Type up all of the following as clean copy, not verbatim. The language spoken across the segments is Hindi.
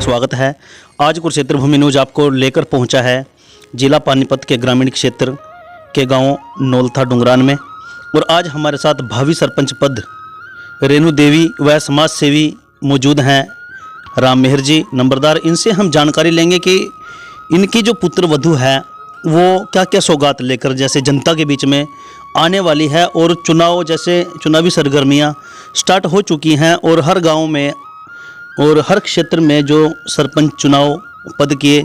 स्वागत है। आज कुरुक्षेत्र भूमि न्यूज आपको लेकर पहुंचा है जिला पानीपत के ग्रामीण क्षेत्र के गांव नौलथा डुंगरान में। और आज हमारे साथ भावी सरपंच पद रेणु देवी व समाज सेवी मौजूद हैं राम मेहर जी नंबरदार। इनसे हम जानकारी लेंगे कि इनकी जो पुत्र वधू है वो क्या क्या सौगात लेकर जैसे जनता के बीच में आने वाली है। और चुनाव जैसे चुनावी सरगर्मियां स्टार्ट हो चुकी हैं और हर गांव में और हर क्षेत्र में जो सरपंच चुनाव पद के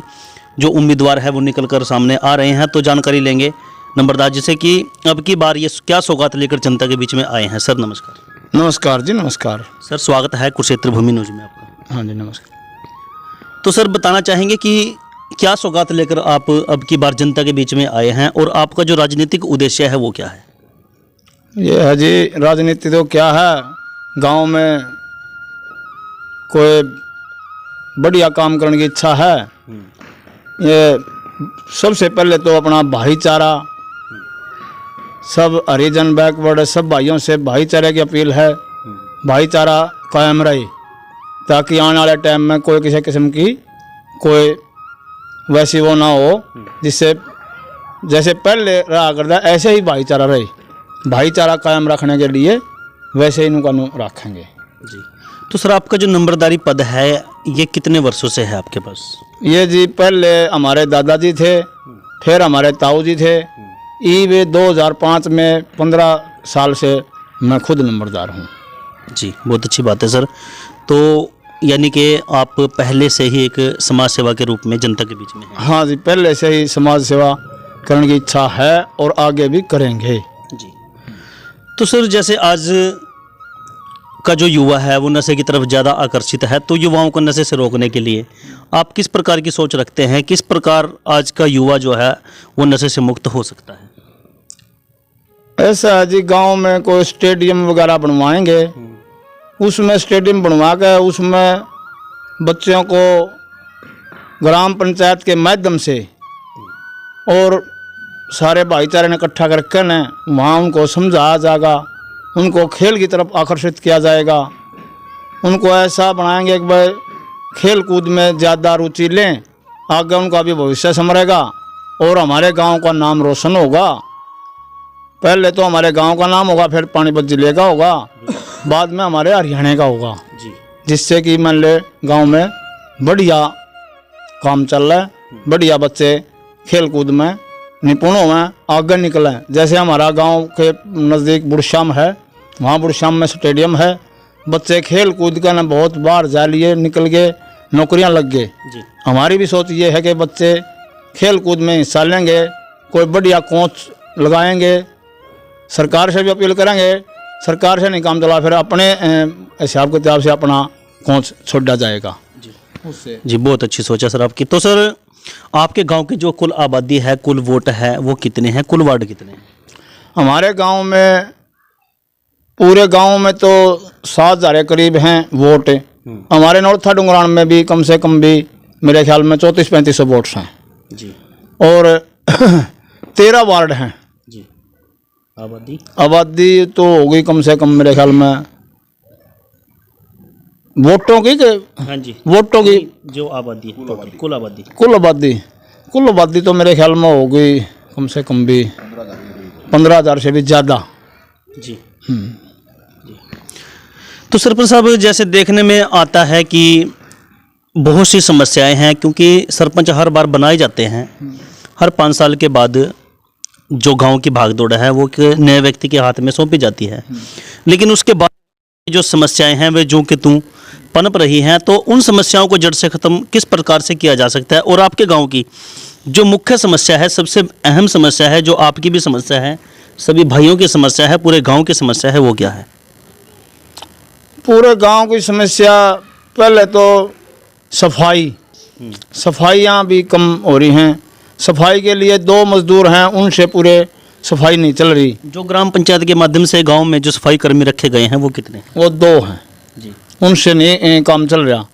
जो उम्मीदवार है वो निकलकर सामने आ रहे हैं। तो जानकारी लेंगे नंबरदार जी से कि अब की बार ये क्या सौगात लेकर जनता के बीच में आए हैं। सर नमस्कार। नमस्कार जी, नमस्कार सर, स्वागत है कुरुक्षेत्र भूमि न्यूज में आपका। हाँ जी, नमस्कार। तो सर बताना चाहेंगे कि क्या सौगात लेकर आप अब की बार जनता के बीच में आए हैं और आपका जो राजनीतिक उद्देश्य है वो क्या है? ये है जी, राजनीति तो क्या है, गांव में कोई बढ़िया काम करने की इच्छा है। ये सबसे पहले तो अपना भाईचारा, सब हरिजन बैकवर्ड सब भाइयों से भाईचारे की अपील है। भाईचारा कायम रहे ताकि आने वाले टाइम में कोई किसी किस्म की कोई वैसी वो ना हो, जिससे जैसे पहले रहा करता ऐसे ही भाईचारा रहे। भाईचारा कायम रखने के लिए वैसे ही इनको रखेंगे जी। तो सर आपका जो नंबरदारी पद है ये कितने वर्षों से है आपके पास? ये जी पहले हमारे दादाजी थे, फिर हमारे ताऊ जी थे। वे 2005 में 15 साल से मैं खुद नंबरदार हूँ जी। बहुत अच्छी बात है सर। तो यानी कि आप पहले से ही एक समाज सेवा के रूप में जनता के बीच में हैं? हाँ जी, पहले से ही समाज सेवा करने की इच्छा है और आगे भी करेंगे जी। तो सर जैसे आज का जो युवा है वो नशे की तरफ ज़्यादा आकर्षित है, तो युवाओं को नशे से रोकने के लिए आप किस प्रकार की सोच रखते हैं? किस प्रकार आज का युवा जो है वो नशे से मुक्त हो सकता है? ऐसा है जी, गांव में कोई स्टेडियम वगैरह बनवाएंगे, उसमें स्टेडियम बनवा के उसमें बच्चों को ग्राम पंचायत के माध्यम से और सारे भाईचारे ने इकट्ठा करके न वहाँ उनको समझाया जाएगा, उनको खेल की तरफ आकर्षित किया जाएगा। उनको ऐसा बनाएंगे कि भाई खेल कूद में ज़्यादा रुचि लें, आगे उनका भी भविष्य संवरेगा और हमारे गांव का नाम रोशन होगा। पहले तो हमारे गांव का नाम होगा, फिर पानीपत जिले का होगा, बाद में हमारे हरियाणा का होगा जी। जिससे कि मान ले गांव में बढ़िया काम चल रहा है, बढ़िया बच्चे खेल कूद में निपुण हुए, आगे निकले। जैसे हमारा गांव के नज़दीक बुढ़शाम है, वहाँ बुढ़शाम में स्टेडियम है, बच्चे खेल कूद कर न बहुत बार जा लिए, निकल गए, नौकरियां लग गए। हमारी भी सोच ये है कि बच्चे खेल कूद में हिस्सा लेंगे, कोई बढ़िया कोच लगाएंगे। सरकार से भी अपील करेंगे, सरकार से नहीं काम चला फिर अपने हिसाब किताब से अपना कोच छोड़ा जाएगा जी। उससे जी बहुत अच्छी सोच है सर आपकी। तो सर आपके गांव की जो कुल आबादी है, कुल वोट है वो कितने हैं, कुल वार्ड कितने हैं? हमारे गांव में पूरे गांव में तो 7,000 के करीब हैं वोट। हमारे नौलथा डुंगरान में भी कम से कम भी मेरे ख्याल में 34-35 वोट्स हैं जी। और 13 वार्ड हैं जी। आबादी तो हो गई कम से कम मेरे ख्याल में वोटों की हाँ जी, वोटों की जो आबादी है, कुल आबादी तो मेरे ख्याल में हो गई कम से कम भी 15,000 से भी ज़्यादा जी। तो सरपंच साहब जैसे देखने में आता है कि बहुत सी समस्याएं हैं, क्योंकि सरपंच हर बार बनाए जाते हैं, हर 5 साल के बाद जो गांव की भागदौड़ है वो एक नए व्यक्ति के हाथ में सौंपी जाती है, लेकिन उसके बाद जो समस्याएं हैं वे जो कि तू पनप रही हैं, तो उन समस्याओं को जड़ से ख़त्म किस प्रकार से किया जा सकता है? और आपके गांव की जो मुख्य समस्या है, सबसे अहम समस्या है, जो आपकी भी समस्या है, सभी भाइयों की समस्या है, पूरे गांव की समस्या है, वो क्या है? पूरे गांव की समस्या पहले तो सफाइयाँ भी कम हो रही हैं। सफाई के लिए 2 मजदूर हैं, उनसे पूरे सफाई नहीं चल रही। जो ग्राम पंचायत के माध्यम से गांव में जो सफाई कर्मी रखे गए हैं वो कितने? वो 2 हैं जी, उनसे नहीं काम चल रहा।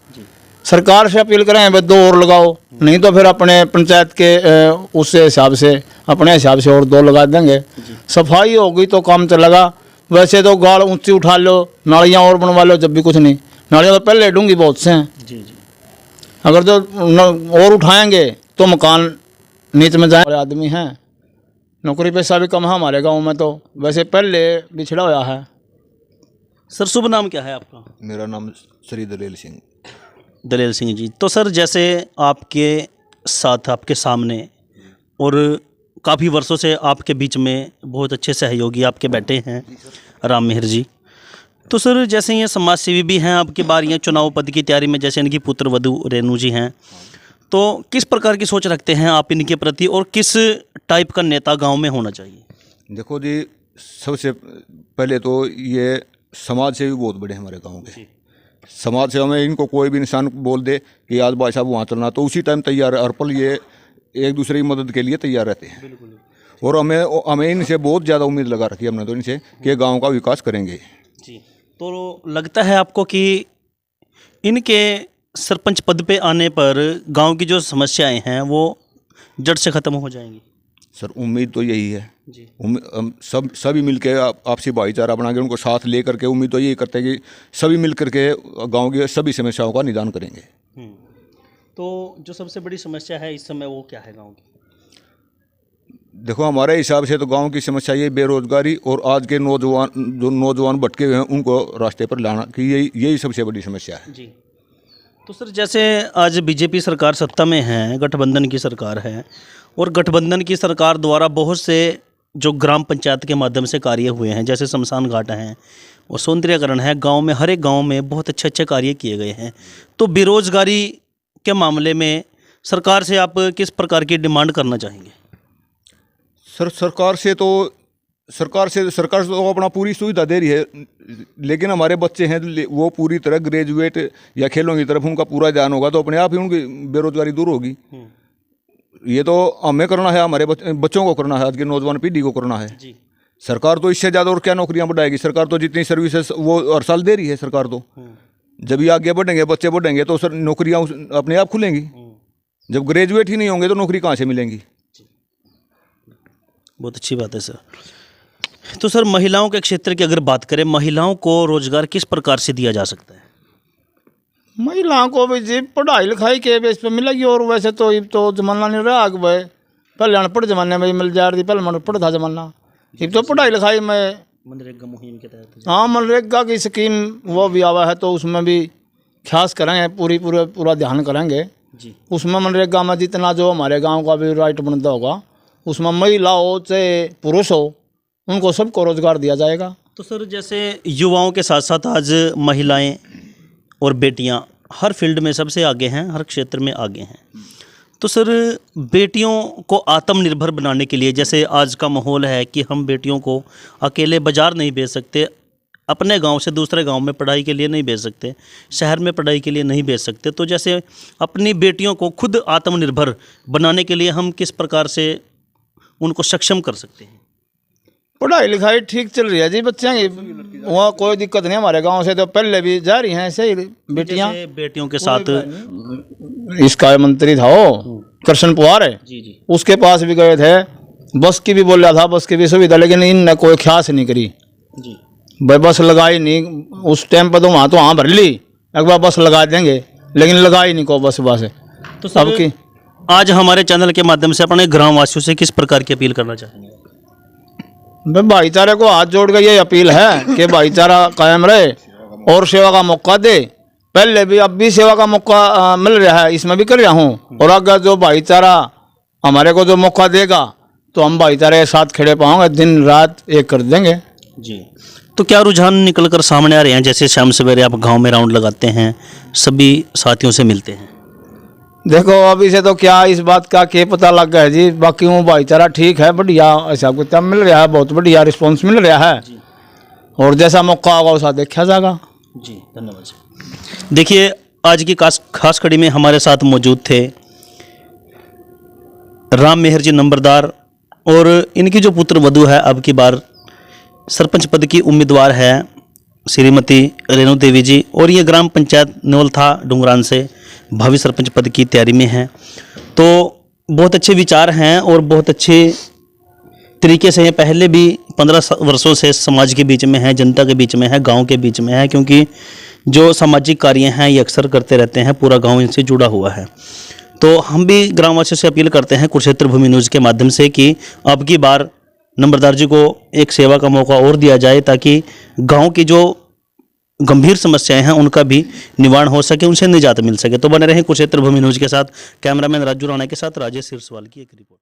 सरकार से अपील करें भाई 2 और लगाओ, नहीं तो फिर अपने पंचायत के उस हिसाब से अपने हिसाब से और 2 लगा देंगे। सफाई होगी तो काम चलेगा। वैसे तो गाड़ ऊंची उठा लो, नालियाँ और बनवा लो, जब भी कुछ नहीं। नालियाँ तो पहले डूंगी बहुत से हैं जी जी। अगर जो और उठाएंगे तो मकान नीच में जाए। आदमी हैं, नौकरी पैसा भी कम है हमारे गांव में, तो वैसे पहले पिछड़ा हुआ है। सर शुभ नाम क्या है आपका? मेरा नाम श्री दलेल सिंह। दलेल सिंह जी। तो सर जैसे आपके साथ, आपके सामने और काफ़ी वर्षों से आपके बीच में बहुत अच्छे सहयोगी आपके बैठे हैं राम मेहर जी। तो सर जैसे ये समाज सेवी भी हैं, आपके बार ये चुनाव पद की तैयारी में जैसे इनकी पुत्र वधू रेणु जी हैं, तो किस प्रकार की सोच रखते हैं आप इनके प्रति और किस टाइप का नेता गांव में होना चाहिए? देखो जी, सबसे पहले तो ये समाज सेवी बहुत बड़े हैं हमारे गांव के। समाज सेवा में इनको कोई भी इंसान बोल दे कि आज भाई साहब वहाँ चलना, तो उसी टाइम तैयार है। हर पल ये एक दूसरे की मदद के लिए तैयार रहते हैं। और हमें इनसे बहुत ज़्यादा उम्मीद लगा रखी है हमने तो इनसे कि गाँव का विकास करेंगे जी। तो लगता है आपको कि इनके सरपंच पद पे आने पर गांव की जो समस्याएं हैं वो जड़ से ख़त्म हो जाएंगी? सर उम्मीद तो यही है जी। हम सभी मिल के आपसी भाईचारा बना के उनको साथ ले करके उम्मीद तो यही करते हैं कि सभी मिल करके गाँव की सभी समस्याओं का निदान करेंगे। तो जो सबसे बड़ी समस्या है इस समय वो क्या है गाँव की? देखो हमारे हिसाब से तो गांव की समस्या ये बेरोजगारी और आज के नौजवान भटके हुए हैं उनको रास्ते पर लाना कि यही सबसे बड़ी समस्या है जी। तो सर जैसे आज बीजेपी सरकार सत्ता में है, गठबंधन की सरकार है, और गठबंधन की सरकार द्वारा बहुत से जो ग्राम पंचायत के माध्यम से कार्य हुए हैं, जैसे शमशान घाट हैं और सौंदर्यकरण है, गांव में हर एक गांव में बहुत अच्छे अच्छे कार्य किए गए हैं। तो बेरोजगारी के मामले में सरकार से आप किस प्रकार की डिमांड करना चाहेंगे? सर सरकार तो अपना पूरी सुविधा दे रही है, लेकिन हमारे बच्चे हैं वो पूरी तरह ग्रेजुएट या खेलों की तरफ उनका पूरा ध्यान होगा तो अपने आप ही उनकी बेरोजगारी दूर होगी। ये तो हमें करना है, हमारे बच्चों को करना है, आज की नौजवान पीढ़ी को करना है जी। सरकार तो इससे ज़्यादा और क्या नौकरियां बढ़ाएगी? सरकार तो जितनी सर्विसेज वो हर साल दे रही है सरकार तो। जब ये आगे बढ़ेंगे, बच्चे बढ़ेंगे तो सर नौकरियाँ अपने आप खुलेंगी। जब ग्रेजुएट ही नहीं होंगे तो नौकरी कहाँ से मिलेंगी? बहुत अच्छी बात है सर। तो सर महिलाओं के क्षेत्र की अगर बात करें, महिलाओं को रोजगार किस प्रकार से दिया जा सकता है? महिलाओं को भी जी पढ़ाई लिखाई के बेस पे मिलेगी। और वैसे तो अब तो जमाना नहीं रहा आगे भाई, पहले अनपढ़ जमाने में मिल जा रही, पहले अनपढ़ था जमाना। अब तो पढ़ाई लिखाई में मनरेगा मुहिम के तहत, हाँ मनरेगा की स्कीम वो भी आवा है, तो उसमें भी खास करेंगे, पूरा ध्यान करेंगे जी। उसमें मनरेगा में जितना जो हमारे गाँव का भी राइट बनता होगा उसमें महिला हो चाहे पुरुष हो उनको सबको रोजगार दिया जाएगा। तो सर जैसे युवाओं के साथ साथ आज महिलाएं और बेटियां हर फील्ड में सबसे आगे हैं, हर क्षेत्र में आगे हैं। तो सर बेटियों को आत्मनिर्भर बनाने के लिए, जैसे आज का माहौल है कि हम बेटियों को अकेले बाजार नहीं भेज सकते, अपने गांव से दूसरे गांव में पढ़ाई के लिए नहीं भेज सकते, शहर में पढ़ाई के लिए नहीं भेज सकते, तो जैसे अपनी बेटियों को खुद आत्मनिर्भर बनाने के लिए हम किस प्रकार से उनको सक्षम कर सकते हैं? पढ़ाई लिखाई ठीक चल रही है जी बच्चियाँ की, वहाँ कोई दिक्कत नहीं। हमारे गांव से तो पहले भी जा रही हैं ऐसे ही बेटियाँ। बेटियों के साथ इसका मंत्री था वो कृष्ण पुआर है जी, उसके पास भी गए थे, बस की भी बोल रहा था, बस की भी सुविधा, लेकिन इनने कोई ख्यास नहीं करी जी। भाई बस लगाई नहीं उस टाइम पर, तो वहाँ भर ली एक बार बस लगा देंगे, लेकिन लगाई नहीं को बस। तो सब की आज हमारे चैनल के माध्यम से अपने ग्राम वासियों से किस प्रकार की अपील करना चाहेंगे? भाईचारे को हाथ जोड़ के ये अपील है कि भाईचारा कायम रहे और सेवा का मौका दे। पहले भी अब भी सेवा का मौका मिल रहा है, इसमें भी कर रहा हूँ, और अगर जो भाईचारा हमारे को जो मौका देगा तो हम भाईचारे के साथ खड़े पाओगे, दिन रात एक कर देंगे जी। तो क्या रुझान निकल कर सामने आ रहे हैं? जैसे शाम सवेरे आप गांव में राउंड लगाते हैं, सभी साथियों से मिलते हैं। देखो अभी से तो क्या इस बात का क्या पता लग गया है जी, बाकी वो भाईचारा ठीक है, बढ़िया हिसाब किताब मिल रहा है, बहुत बढ़िया रिस्पांस मिल रहा है, और जैसा मौका होगा वैसा देखा जाएगा जी। धन्यवाद जी। देखिए आज की खास कड़ी में हमारे साथ मौजूद थे राम मेहर जी नंबरदार, और इनकी जो पुत्र वधू है अब की बार सरपंच पद की उम्मीदवार है श्रीमती रेणु देवी जी, और ये ग्राम पंचायत नौलथा डुंगरान से भावी सरपंच पद की तैयारी में हैं। तो बहुत अच्छे विचार हैं और बहुत अच्छे तरीके से ये पहले भी 15 वर्षों से समाज के बीच में है, जनता के बीच में है, गांव के बीच में है, क्योंकि जो सामाजिक कार्य हैं ये अक्सर करते रहते हैं, पूरा गांव इनसे जुड़ा हुआ है। तो हम भी ग्रामवासियों से अपील करते हैं कुरुक्षेत्र भूमि न्यूज़ के माध्यम से कि अब की बार नंबरदार जी को एक सेवा का मौका और दिया जाए, ताकि गांव की जो गंभीर समस्याएं हैं उनका भी निवारण हो सके, उनसे निजात मिल सके। तो बने रहें कुरुक्षेत्र भूमि न्यूज़ के साथ। कैमरामैन राजू राणा के साथ राजेश सिरसवाल की एक रिपोर्ट।